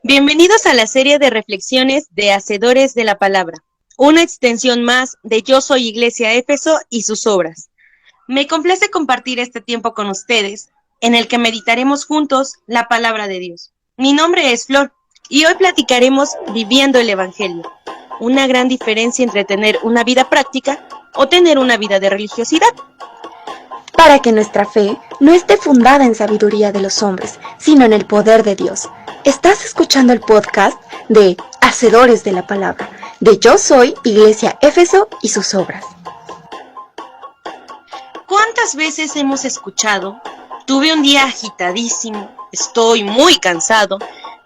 Bienvenidos a la serie de reflexiones de Hacedores de la Palabra, una extensión más de Yo Soy Iglesia Éfeso y sus obras. Me complace compartir este tiempo con ustedes, en el que meditaremos juntos la palabra de Dios. Mi nombre es Flor, y hoy platicaremos viviendo el Evangelio, una gran diferencia entre tener una vida práctica o tener una vida de religiosidad. Para que nuestra fe no esté fundada en sabiduría de los hombres, sino en el poder de Dios. Estás escuchando el podcast de Hacedores de la Palabra, de Yo Soy Iglesia Éfeso y sus obras. ¿Cuántas veces hemos escuchado? Tuve un día agitadísimo, estoy muy cansado,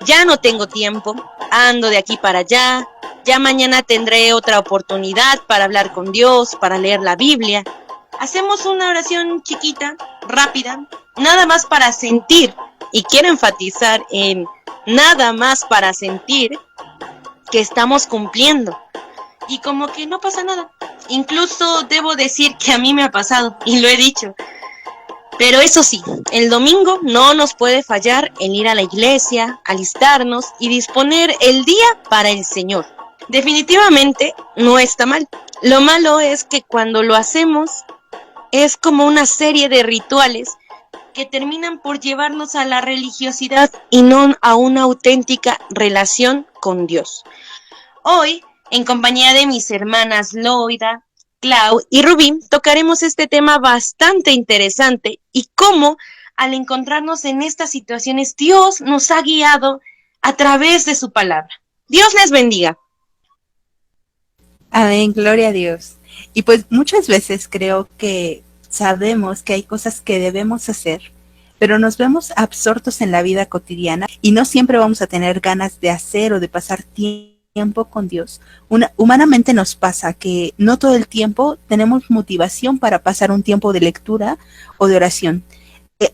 ya no tengo tiempo, ando de aquí para allá, ya mañana tendré otra oportunidad para hablar con Dios, para leer la Biblia. Hacemos una oración chiquita, rápida, nada más para sentir, y quiero enfatizar en nada más para sentir que estamos cumpliendo. Y como que no pasa nada. Incluso debo decir que a mí me ha pasado, y lo he dicho. Pero eso sí, el domingo no nos puede fallar en ir a la iglesia, alistarnos y disponer el día para el Señor. Definitivamente no está mal. Lo malo es que cuando lo hacemos es como una serie de rituales que terminan por llevarnos a la religiosidad y no a una auténtica relación con Dios. Hoy, en compañía de mis hermanas Loida, Clau y Rubí, tocaremos este tema bastante interesante y cómo, al encontrarnos en estas situaciones, Dios nos ha guiado a través de su palabra. Dios les bendiga. Amén, gloria a Dios. Y pues muchas veces creo que sabemos que hay cosas que debemos hacer, pero nos vemos absortos en la vida cotidiana y no siempre vamos a tener ganas de hacer o de pasar tiempo con Dios. Humanamente nos pasa que no todo el tiempo tenemos motivación para pasar un tiempo de lectura o de oración.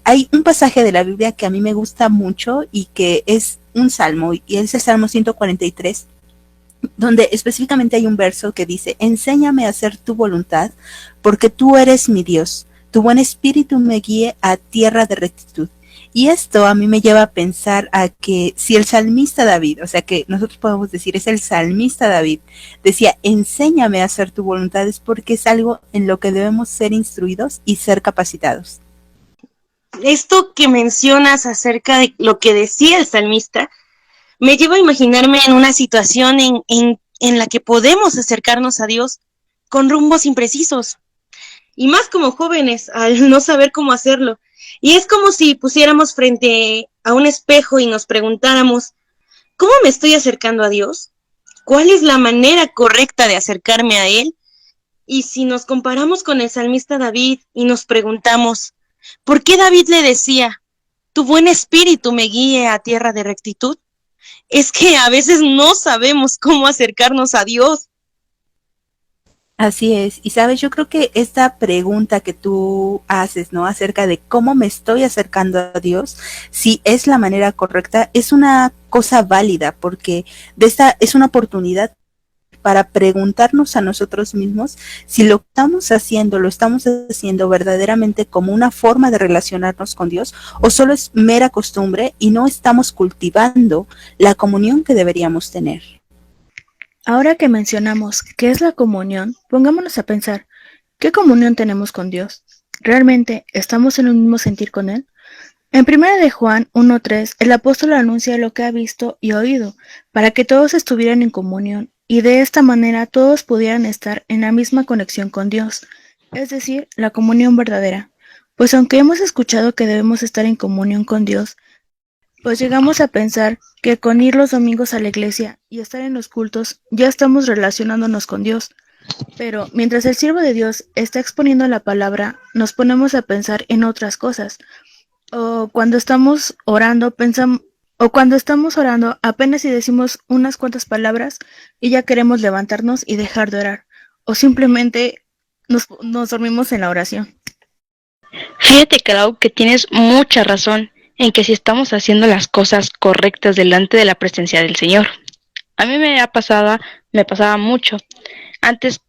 Hay un pasaje de la Biblia que a mí me gusta mucho y que es un salmo, y es el Salmo 143, donde específicamente hay un verso que dice: enséñame a hacer tu voluntad, porque tú eres mi Dios, tu buen espíritu me guíe a tierra de rectitud. Y esto a mí me lleva a pensar a que si el salmista David, o sea que nosotros podemos decir es el salmista David, decía enséñame a hacer tu voluntad, es porque es algo en lo que debemos ser instruidos y ser capacitados. Esto que mencionas acerca de lo que decía el salmista me lleva a imaginarme en una situación en la que podemos acercarnos a Dios con rumbos imprecisos. Y más como jóvenes, al no saber cómo hacerlo. Y es como si pusiéramos frente a un espejo y nos preguntáramos, ¿cómo me estoy acercando a Dios? ¿Cuál es la manera correcta de acercarme a Él? Y si nos comparamos con el salmista David y nos preguntamos, ¿por qué David le decía, tu buen espíritu me guíe a tierra de rectitud? Es que a veces no sabemos cómo acercarnos a Dios. Así es, y sabes, yo creo que esta pregunta que tú haces, ¿no? Acerca de cómo me estoy acercando a Dios, si es la manera correcta, es una cosa válida, porque es una oportunidad para preguntarnos a nosotros mismos si lo estamos haciendo verdaderamente como una forma de relacionarnos con Dios, o solo es mera costumbre y no estamos cultivando la comunión que deberíamos tener. Ahora que mencionamos qué es la comunión, pongámonos a pensar, ¿qué comunión tenemos con Dios? ¿Realmente estamos en un mismo sentir con Él? En 1 de Juan 1:3, el apóstol anuncia lo que ha visto y oído, para que todos estuvieran en comunión, y de esta manera todos pudieran estar en la misma conexión con Dios, es decir, la comunión verdadera. Pues aunque hemos escuchado que debemos estar en comunión con Dios, pues llegamos a pensar que con ir los domingos a la iglesia y estar en los cultos ya estamos relacionándonos con Dios. Pero mientras el siervo de Dios está exponiendo la palabra, nos ponemos a pensar en otras cosas. O cuando estamos orando, apenas si decimos unas cuantas palabras y ya queremos levantarnos y dejar de orar. O simplemente nos dormimos en la oración. Fíjate, Clau, que tienes mucha razón en que si estamos haciendo las cosas correctas delante de la presencia del Señor. A mí me pasaba mucho. Antes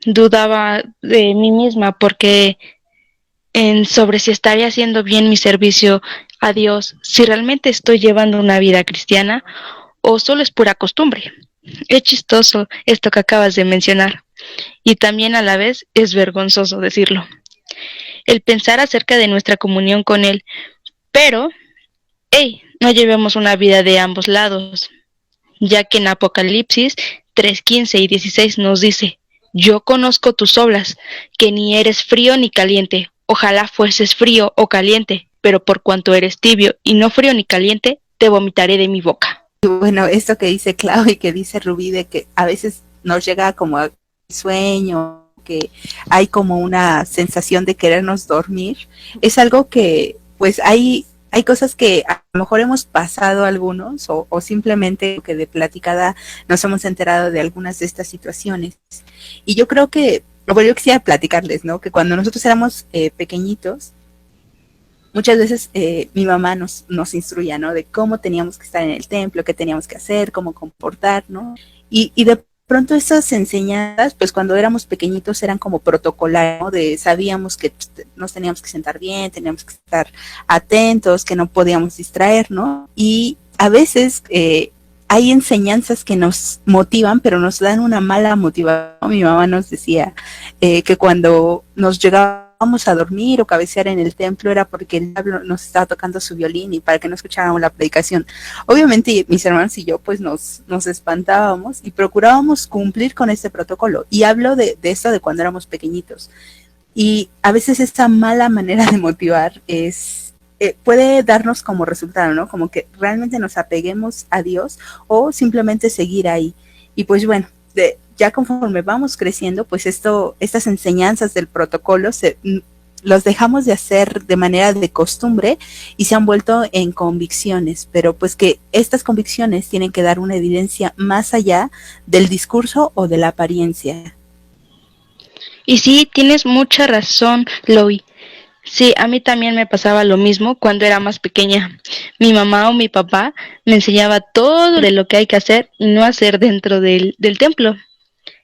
dudaba de mí misma porque sobre si estaría haciendo bien mi servicio a Dios, si realmente estoy llevando una vida cristiana ¿O solo es pura costumbre? Es chistoso esto que acabas de mencionar, y también a la vez es vergonzoso decirlo. El pensar acerca de nuestra comunión con Él, pero, hey, no llevemos una vida de ambos lados, ya que en Apocalipsis 3:15 y 16 nos dice: yo conozco tus obras, que ni eres frío ni caliente. Ojalá fueses frío o caliente, pero por cuanto eres tibio y no frío ni caliente, te vomitaré de mi boca. Y bueno, esto que dice Clau y que dice Rubí, de que a veces nos llega como a sueño, que hay como una sensación de querernos dormir, es algo que pues hay cosas que a lo mejor hemos pasado algunos o simplemente que de platicada nos hemos enterado de algunas de estas situaciones. Y yo creo que, bueno, yo quisiera platicarles, ¿no? Que cuando nosotros éramos pequeñitos, muchas veces mi mamá nos instruía, ¿no? De cómo teníamos que estar en el templo, qué teníamos que hacer, cómo comportar, ¿no? Y de pronto esas enseñanzas, pues cuando éramos pequeñitos eran como protocolares, ¿no? Sabíamos que nos teníamos que sentar bien, teníamos que estar atentos, que no podíamos distraer, ¿no? Y a veces hay enseñanzas que nos motivan, pero nos dan una mala motivación. Mi mamá nos decía que cuando nos llegábamos a dormir o cabecear en el templo era porque el diablo nos estaba tocando su violín y para que no escucháramos la predicación. Obviamente mis hermanos y yo pues nos espantábamos y procurábamos cumplir con este protocolo. Y hablo de esto de cuando éramos pequeñitos. Y a veces esta mala manera de motivar puede darnos como resultado, ¿no? Como que realmente nos apeguemos a Dios o simplemente seguir ahí. Y pues bueno, ya conforme vamos creciendo, pues estas enseñanzas del protocolo los dejamos de hacer de manera de costumbre y se han vuelto en convicciones, pero pues que estas convicciones tienen que dar una evidencia más allá del discurso o de la apariencia. Y sí, tienes mucha razón, Chloe. Sí, a mí también me pasaba lo mismo cuando era más pequeña. Mi mamá o mi papá me enseñaba todo de lo que hay que hacer y no hacer dentro del templo.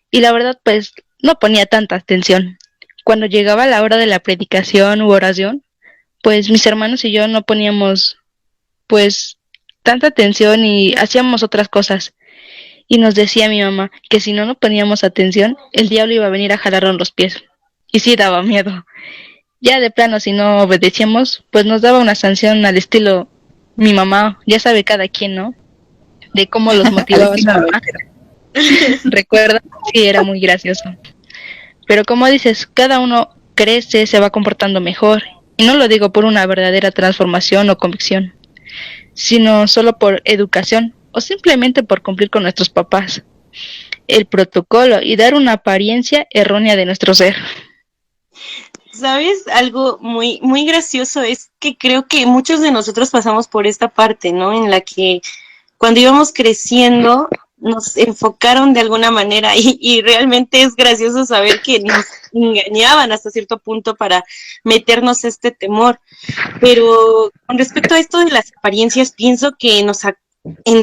Y la verdad, pues, no ponía tanta atención. Cuando llegaba la hora de la predicación u oración, pues mis hermanos y yo no poníamos, pues, tanta atención y hacíamos otras cosas. Y nos decía mi mamá que si no poníamos atención, el diablo iba a venir a jalarnos los pies. Y sí daba miedo. Ya de plano, si no obedecíamos, pues nos daba una sanción al estilo mi mamá, ya sabe cada quien, ¿no? De cómo los motivaba su mamá. Recuerda, sí, era muy gracioso. Pero como dices, cada uno crece, se va comportando mejor. Y no lo digo por una verdadera transformación o convicción, sino solo por educación o simplemente por cumplir con nuestros papás, el protocolo y dar una apariencia errónea de nuestro ser. ¿Sabes? Algo muy, muy gracioso es que creo que muchos de nosotros pasamos por esta parte, ¿no? En la que cuando íbamos creciendo nos enfocaron de alguna manera y realmente es gracioso saber que nos engañaban hasta cierto punto para meternos este temor. Pero con respecto a esto de las apariencias, pienso que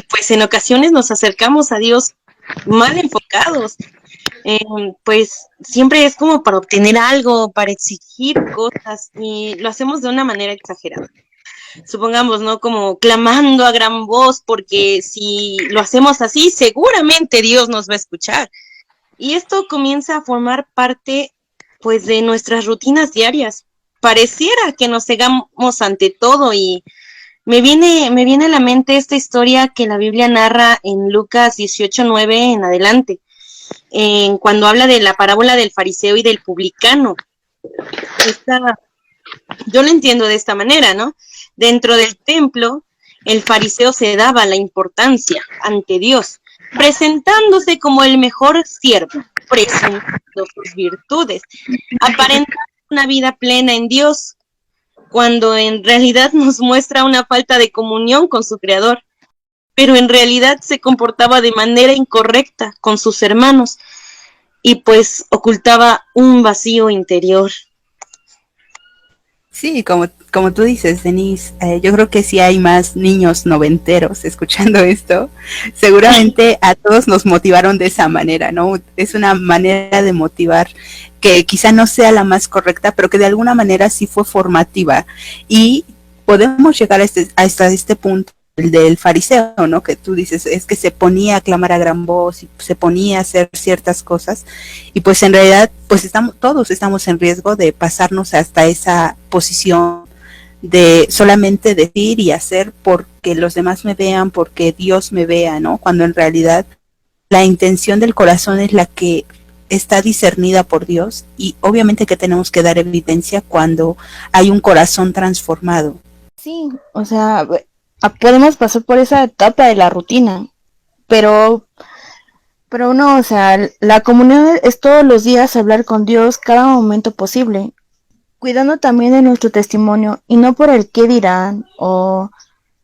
pues en ocasiones nos acercamos a Dios mal enfocados. Pues siempre es como para obtener algo, para exigir cosas y lo hacemos de una manera exagerada. Supongamos, ¿no? Como clamando a gran voz, porque si lo hacemos así, seguramente Dios nos va a escuchar. Y esto comienza a formar parte, pues, de nuestras rutinas diarias. Pareciera que nos cegamos ante todo y me viene a la mente esta historia que la Biblia narra en Lucas 18:9 en adelante, cuando habla de la parábola del fariseo y del publicano. Yo lo entiendo de esta manera, ¿no? Dentro del templo, el fariseo se daba la importancia ante Dios, presentándose como el mejor siervo, presentando sus virtudes, aparentando una vida plena en Dios, cuando en realidad nos muestra una falta de comunión con su Creador, pero en realidad se comportaba de manera incorrecta con sus hermanos y pues ocultaba un vacío interior. Sí, como tú dices, Denise, yo creo que si hay más niños noventeros escuchando esto, seguramente a todos nos motivaron de esa manera, ¿no? Es una manera de motivar que quizá no sea la más correcta, pero que de alguna manera sí fue formativa. Y podemos llegar a este punto el del fariseo, ¿no? Que tú dices, es que se ponía a clamar a gran voz y se ponía a hacer ciertas cosas, y pues en realidad, pues todos estamos en riesgo de pasarnos hasta esa posición de solamente decir y hacer porque los demás me vean, porque Dios me vea, ¿no? Cuando en realidad la intención del corazón es la que está discernida por Dios, y obviamente que tenemos que dar evidencia cuando hay un corazón transformado. Sí, o sea, podemos pasar por esa etapa de la rutina, pero no, o sea, la comunión es todos los días hablar con Dios cada momento posible, cuidando también de nuestro testimonio y no por el qué dirán,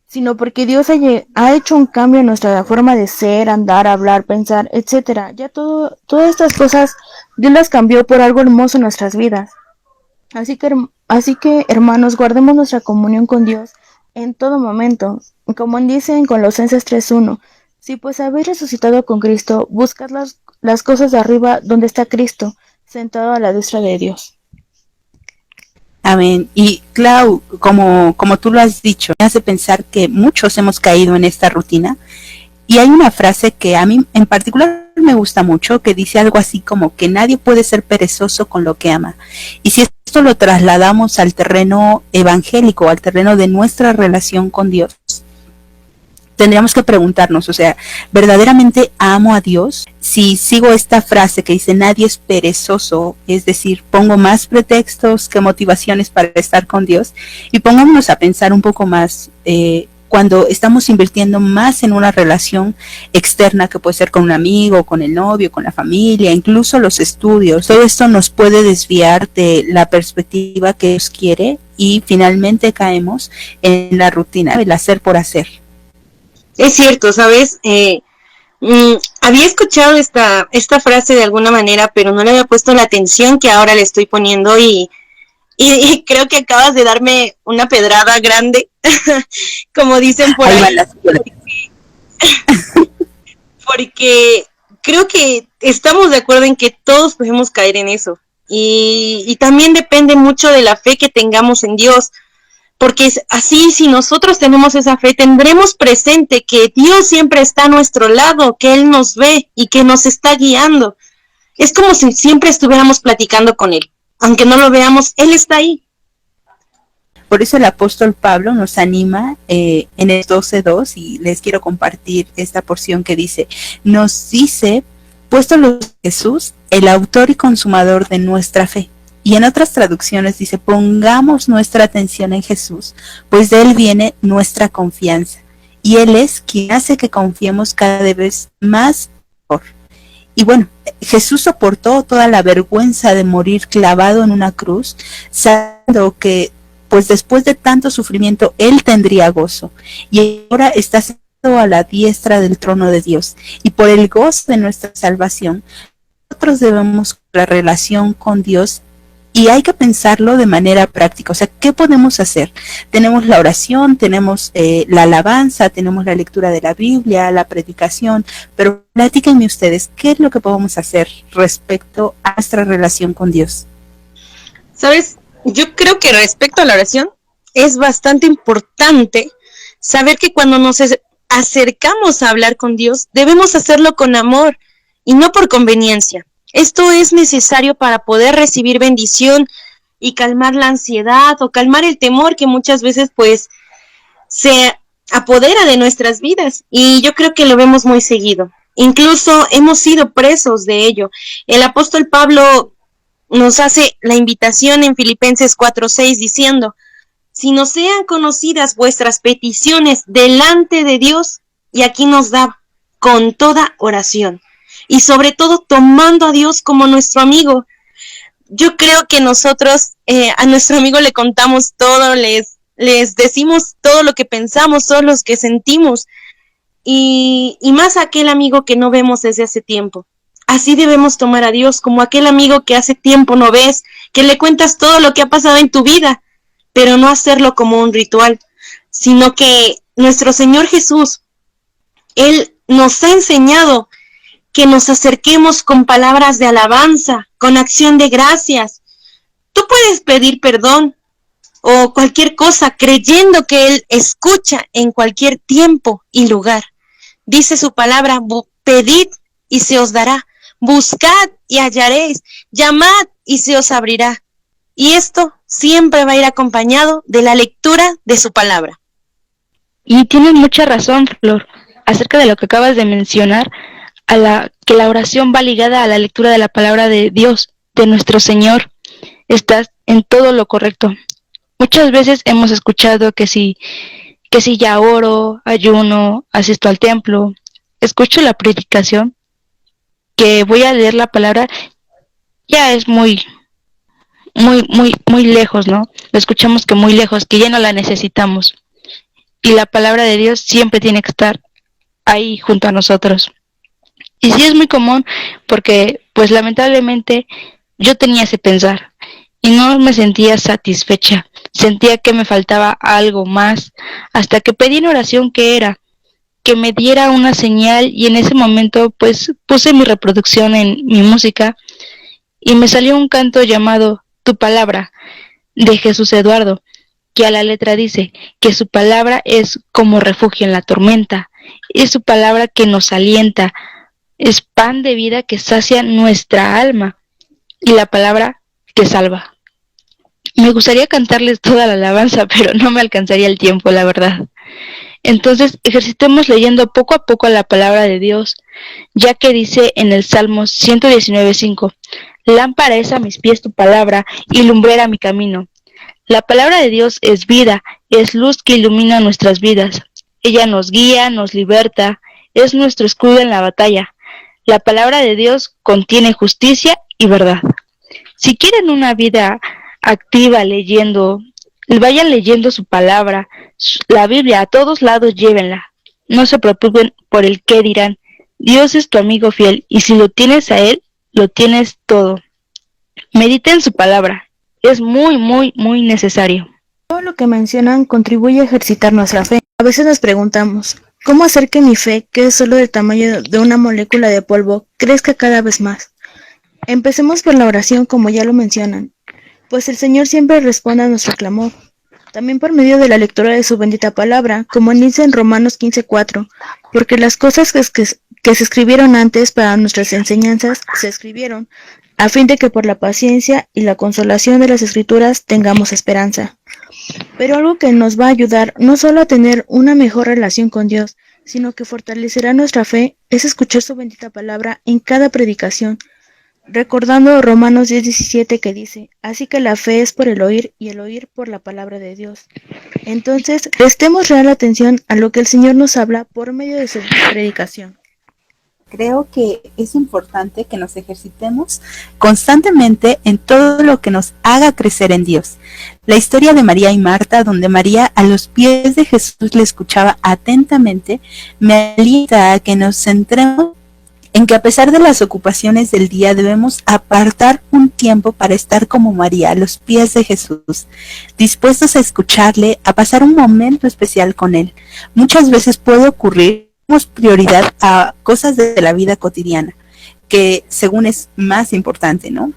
sino porque Dios ha hecho un cambio en nuestra forma de ser, andar, hablar, pensar, etcétera. Ya todas estas cosas Dios las cambió por algo hermoso en nuestras vidas. Así que, hermanos, guardemos nuestra comunión con Dios en todo momento. Como dice en Colosenses 3:1, si pues habéis resucitado con Cristo, buscad las cosas de arriba donde está Cristo, sentado a la diestra de Dios. Amén. Y Clau, como tú lo has dicho, me hace pensar que muchos hemos caído en esta rutina, y hay una frase que a mí en particular me gusta mucho, que dice algo así como que nadie puede ser perezoso con lo que ama. Y si esto lo trasladamos al terreno evangélico, al terreno de nuestra relación con Dios, tendríamos que preguntarnos, o sea, ¿verdaderamente amo a Dios? Si sigo esta frase que dice nadie es perezoso, es decir, pongo más pretextos que motivaciones para estar con Dios, y pongámonos a pensar un poco más, cuando estamos invirtiendo más en una relación externa, que puede ser con un amigo, con el novio, con la familia, incluso los estudios, todo esto nos puede desviar de la perspectiva que Dios quiere, y finalmente caemos en la rutina, el hacer por hacer. Es cierto, ¿sabes? Había escuchado esta frase de alguna manera, pero no le había puesto la atención que ahora le estoy poniendo, y creo que acabas de darme una pedrada grande, como dicen por ahí, porque creo que estamos de acuerdo en que todos podemos caer en eso, y también depende mucho de la fe que tengamos en Dios, porque es así, si nosotros tenemos esa fe, tendremos presente que Dios siempre está a nuestro lado, que Él nos ve y que nos está guiando. Es como si siempre estuviéramos platicando con Él. Aunque no lo veamos, Él está ahí. Por eso el apóstol Pablo nos anima en el 12:2, y les quiero compartir esta porción que dice, nos dice, puesto los Jesús, el autor y consumador de nuestra fe. Y en otras traducciones dice, pongamos nuestra atención en Jesús, pues de Él viene nuestra confianza, y Él es quien hace que confiemos cada vez más mejor. Y bueno, Jesús soportó toda la vergüenza de morir clavado en una cruz, sabiendo que pues después de tanto sufrimiento Él tendría gozo, y ahora está sentado a la diestra del trono de Dios, y por el gozo de nuestra salvación, nosotros debemos la relación con Dios. Y hay que pensarlo de manera práctica, o sea, ¿qué podemos hacer? Tenemos la oración, tenemos la alabanza, tenemos la lectura de la Biblia, la predicación, pero platíquenme ustedes, ¿qué es lo que podemos hacer respecto a nuestra relación con Dios? ¿Sabes? Yo creo que respecto a la oración es bastante importante saber que cuando nos acercamos a hablar con Dios, debemos hacerlo con amor y no por conveniencia. Esto es necesario para poder recibir bendición y calmar la ansiedad o calmar el temor que muchas veces pues se apodera de nuestras vidas, y yo creo que lo vemos muy seguido. Incluso hemos sido presos de ello. El apóstol Pablo nos hace la invitación en Filipenses 4:6 diciendo, si nos sean conocidas vuestras peticiones delante de Dios, y aquí nos da con toda oración. Y sobre todo tomando a Dios como nuestro amigo. Yo creo que nosotros a nuestro amigo le contamos todo, les decimos todo lo que pensamos, todo lo que sentimos, y más a aquel amigo que no vemos desde hace tiempo. Así debemos tomar a Dios, como aquel amigo que hace tiempo no ves, que le cuentas todo lo que ha pasado en tu vida, pero no hacerlo como un ritual, sino que nuestro Señor Jesús, Él nos ha enseñado que nos acerquemos con palabras de alabanza, con acción de gracias. Tú puedes pedir perdón, o cualquier cosa, creyendo que Él escucha en cualquier tiempo y lugar. Dice su palabra, pedid y se os dará, buscad y hallaréis, llamad y se os abrirá. Y esto siempre va a ir acompañado de la lectura de su palabra. Y tienes mucha razón, Flor, acerca de lo que acabas de mencionar, que la oración va ligada a la lectura de la palabra de Dios, de nuestro Señor. Estás en todo lo correcto. Muchas veces hemos escuchado que si ya oro, ayuno, asisto al templo, escucho la predicación, que voy a leer la palabra, ya es muy lejos, ¿no? Lo escuchamos que muy lejos, que ya no la necesitamos. Y la palabra de Dios siempre tiene que estar ahí junto a nosotros. Y sí es muy común porque, pues lamentablemente, yo tenía ese pensar y no me sentía satisfecha. Sentía que me faltaba algo más, hasta que pedí en oración que me diera una señal, y en ese momento pues puse mi reproducción en mi música y me salió un canto llamado Tu Palabra, de Jesús Eduardo, que a la letra dice que su palabra es como refugio en la tormenta, es su palabra que nos alienta, es pan de vida que sacia nuestra alma, y la palabra que salva. Me gustaría cantarles toda la alabanza, pero no me alcanzaría el tiempo, la verdad. Entonces, ejercitemos leyendo poco a poco la palabra de Dios, ya que dice en el Salmo 119:5, lámpara es a mis pies tu palabra y lumbrera mi camino. La palabra de Dios es vida, es luz que ilumina nuestras vidas. Ella nos guía, nos liberta, es nuestro escudo en la batalla. La palabra de Dios contiene justicia y verdad. Si quieren una vida activa vayan leyendo su palabra, la Biblia, a todos lados llévenla. No se preocupen por el qué dirán. Dios es tu amigo fiel y si lo tienes a Él, lo tienes todo. Medita en su palabra. Es muy necesario. Todo lo que mencionan contribuye a ejercitar nuestra fe. A veces nos preguntamos, ¿cómo hacer que mi fe, que es solo del tamaño de una molécula de polvo, crezca cada vez más? Empecemos por la oración, como ya lo mencionan, pues el Señor siempre responde a nuestro clamor. También por medio de la lectura de su bendita palabra, como dice en Romanos 15:4, porque las cosas que se escribieron antes para nuestras enseñanzas se escribieron, a fin de que por la paciencia y la consolación de las Escrituras tengamos esperanza. Pero algo que nos va a ayudar no solo a tener una mejor relación con Dios, sino que fortalecerá nuestra fe, es escuchar su bendita palabra en cada predicación, recordando Romanos 10:17 que dice, así que la fe es por el oír y el oír por la palabra de Dios. Entonces, prestemos real atención a lo que el Señor nos habla por medio de su predicación. Creo que es importante que nos ejercitemos constantemente en todo lo que nos haga crecer en Dios. La historia de María y Marta, donde María a los pies de Jesús le escuchaba atentamente, me alienta a que nos centremos en que a pesar de las ocupaciones del día debemos apartar un tiempo para estar como María a los pies de Jesús, dispuestos a escucharle, a pasar un momento especial con Él. Muchas veces puede ocurrir prioridad a cosas de la vida cotidiana, que según es más importante, ¿no?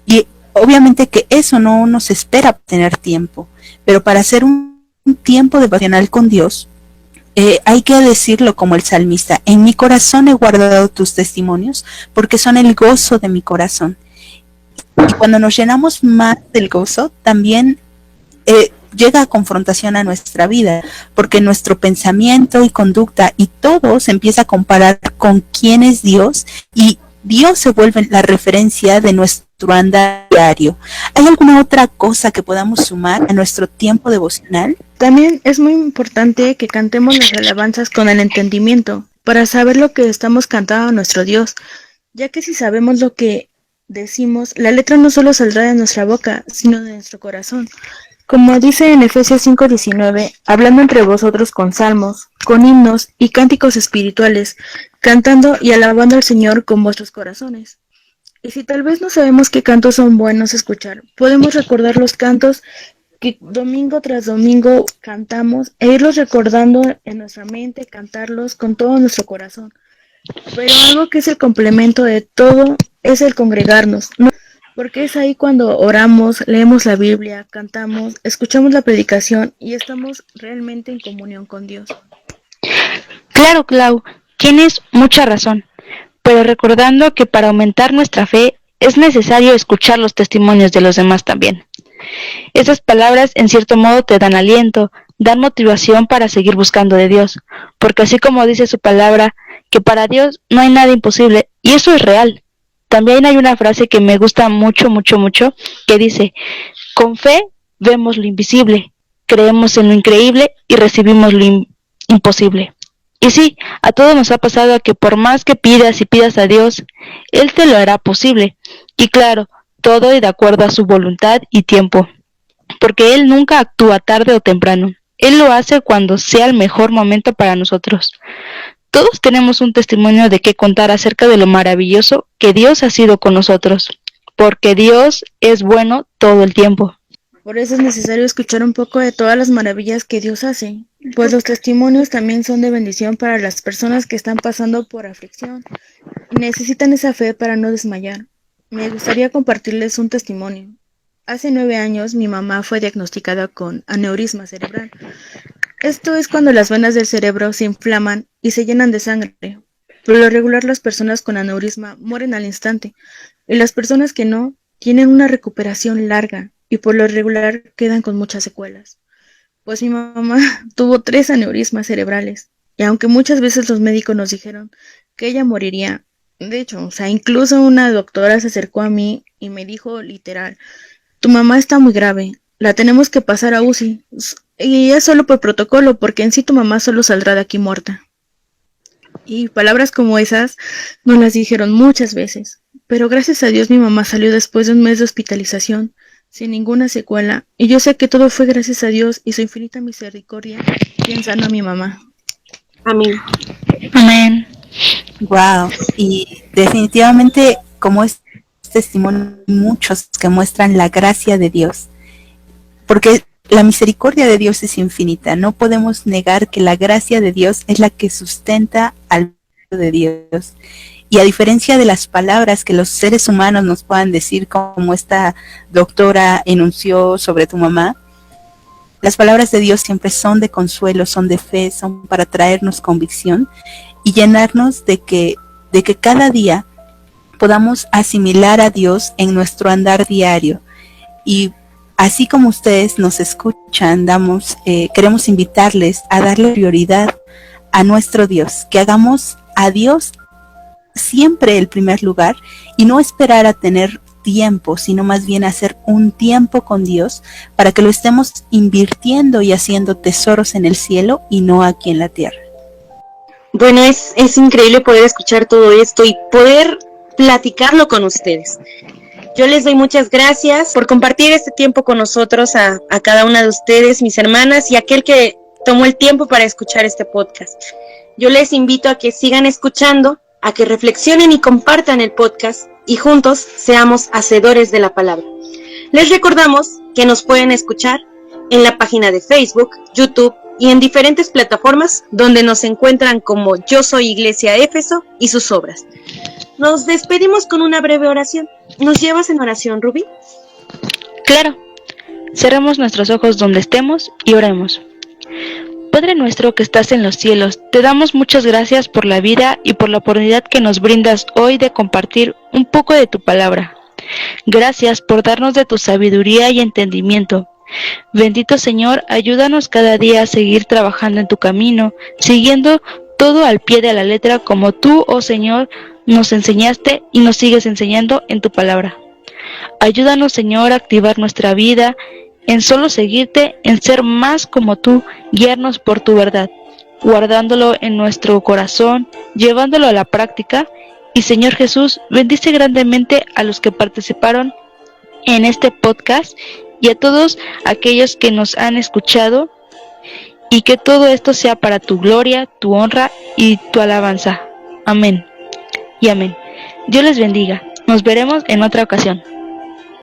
Y obviamente que eso no nos espera tener tiempo, pero para hacer un tiempo devocional con Dios, hay que decirlo como el salmista, en mi corazón he guardado tus testimonios, porque son el gozo de mi corazón. Y cuando nos llenamos más del gozo, también llega a confrontación a nuestra vida, porque nuestro pensamiento y conducta y todo se empieza a comparar con quién es Dios, y Dios se vuelve la referencia de nuestro andar diario. ¿Hay alguna otra cosa que podamos sumar a nuestro tiempo devocional? También es muy importante que cantemos las alabanzas con el entendimiento, para saber lo que estamos cantando a nuestro Dios, ya que si sabemos lo que decimos, la letra no solo saldrá de nuestra boca, sino de nuestro corazón. Como dice en Efesios 5:19, hablando entre vosotros con salmos, con himnos y cánticos espirituales, cantando y alabando al Señor con vuestros corazones. Y si tal vez no sabemos qué cantos son buenos escuchar, podemos recordar los cantos que domingo tras domingo cantamos e irlos recordando en nuestra mente, cantarlos con todo nuestro corazón. Pero algo que es el complemento de todo es el congregarnos. Porque es ahí cuando oramos, leemos la Biblia, cantamos, escuchamos la predicación y estamos realmente en comunión con Dios. Claro, Clau, tienes mucha razón, pero recordando que para aumentar nuestra fe es necesario escuchar los testimonios de los demás también. Esas palabras en cierto modo te dan aliento, dan motivación para seguir buscando de Dios, porque así como dice su palabra, que para Dios no hay nada imposible, y eso es real. También hay una frase que me gusta mucho, que dice, con fe vemos lo invisible, creemos en lo increíble y recibimos lo imposible. Y sí, a todos nos ha pasado que por más que pidas y pidas a Dios, Él te lo hará posible. Y claro, todo y de acuerdo a su voluntad y tiempo, porque Él nunca actúa tarde o temprano. Él lo hace cuando sea el mejor momento para nosotros. Todos tenemos un testimonio de qué contar acerca de lo maravilloso que Dios ha sido con nosotros, porque Dios es bueno todo el tiempo. Por eso es necesario escuchar un poco de todas las maravillas que Dios hace, pues los testimonios también son de bendición para las personas que están pasando por aflicción y necesitan esa fe para no desmayar. Me gustaría compartirles un testimonio. Hace 9 años mi mamá fue diagnosticada con aneurisma cerebral. Esto es cuando las venas del cerebro se inflaman y se llenan de sangre. Por lo regular las personas con aneurisma mueren al instante y las personas que no tienen una recuperación larga y por lo regular quedan con muchas secuelas. Pues mi mamá tuvo 3 aneurismas cerebrales y aunque muchas veces los médicos nos dijeron que ella moriría, de hecho, incluso una doctora se acercó a mí y me dijo literal, tu mamá está muy grave, la tenemos que pasar a UCI y es solo por protocolo porque en sí tu mamá solo saldrá de aquí muerta. Y palabras como esas nos las dijeron muchas veces, pero gracias a Dios mi mamá salió después de un mes de hospitalización sin ninguna secuela, y yo sé que todo fue gracias a Dios y su infinita misericordia, quien sanó a mi mamá. Amén. Amén. Wow. Y definitivamente, como es testimonio, muchos que muestran la gracia de Dios, porque la misericordia de Dios es infinita. No podemos negar que la gracia de Dios es la que sustenta al pueblo de Dios. Y a diferencia de las palabras que los seres humanos nos puedan decir, como esta doctora enunció sobre tu mamá, las palabras de Dios siempre son de consuelo, son de fe, son para traernos convicción y llenarnos de que cada día podamos asimilar a Dios en nuestro andar diario. Y así como ustedes nos escuchan, queremos invitarles a darle prioridad a nuestro Dios, que hagamos a Dios siempre el primer lugar y no esperar a tener tiempo, sino más bien hacer un tiempo con Dios para que lo estemos invirtiendo y haciendo tesoros en el cielo y no aquí en la tierra. Bueno, es increíble poder escuchar todo esto y poder platicarlo con ustedes. Yo les doy muchas gracias por compartir este tiempo con nosotros, a cada una de ustedes, mis hermanas, y aquel que tomó el tiempo para escuchar este podcast. Yo les invito a que sigan escuchando, a que reflexionen y compartan el podcast y juntos seamos hacedores de la palabra. Les recordamos que nos pueden escuchar en la página de Facebook, YouTube y en diferentes plataformas donde nos encuentran como Yo Soy Iglesia Éfeso y sus obras. Nos despedimos con una breve oración. ¿Nos llevas en oración, Ruby? Claro. Cerremos nuestros ojos donde estemos y oremos. Padre nuestro que estás en los cielos, te damos muchas gracias por la vida y por la oportunidad que nos brindas hoy de compartir un poco de tu palabra. Gracias por darnos de tu sabiduría y entendimiento. Bendito Señor, ayúdanos cada día a seguir trabajando en tu camino, siguiendo todo al pie de la letra como tú, oh Señor, nos enseñaste y nos sigues enseñando en tu palabra. Ayúdanos, Señor, a activar nuestra vida en solo seguirte, en ser más como tú, guiarnos por tu verdad, guardándolo en nuestro corazón, llevándolo a la práctica. Y Señor Jesús, bendice grandemente a los que participaron en este podcast y a todos aquellos que nos han escuchado, y que todo esto sea para tu gloria, tu honra y tu alabanza. Amén y amén. Dios les bendiga. Nos veremos en otra ocasión.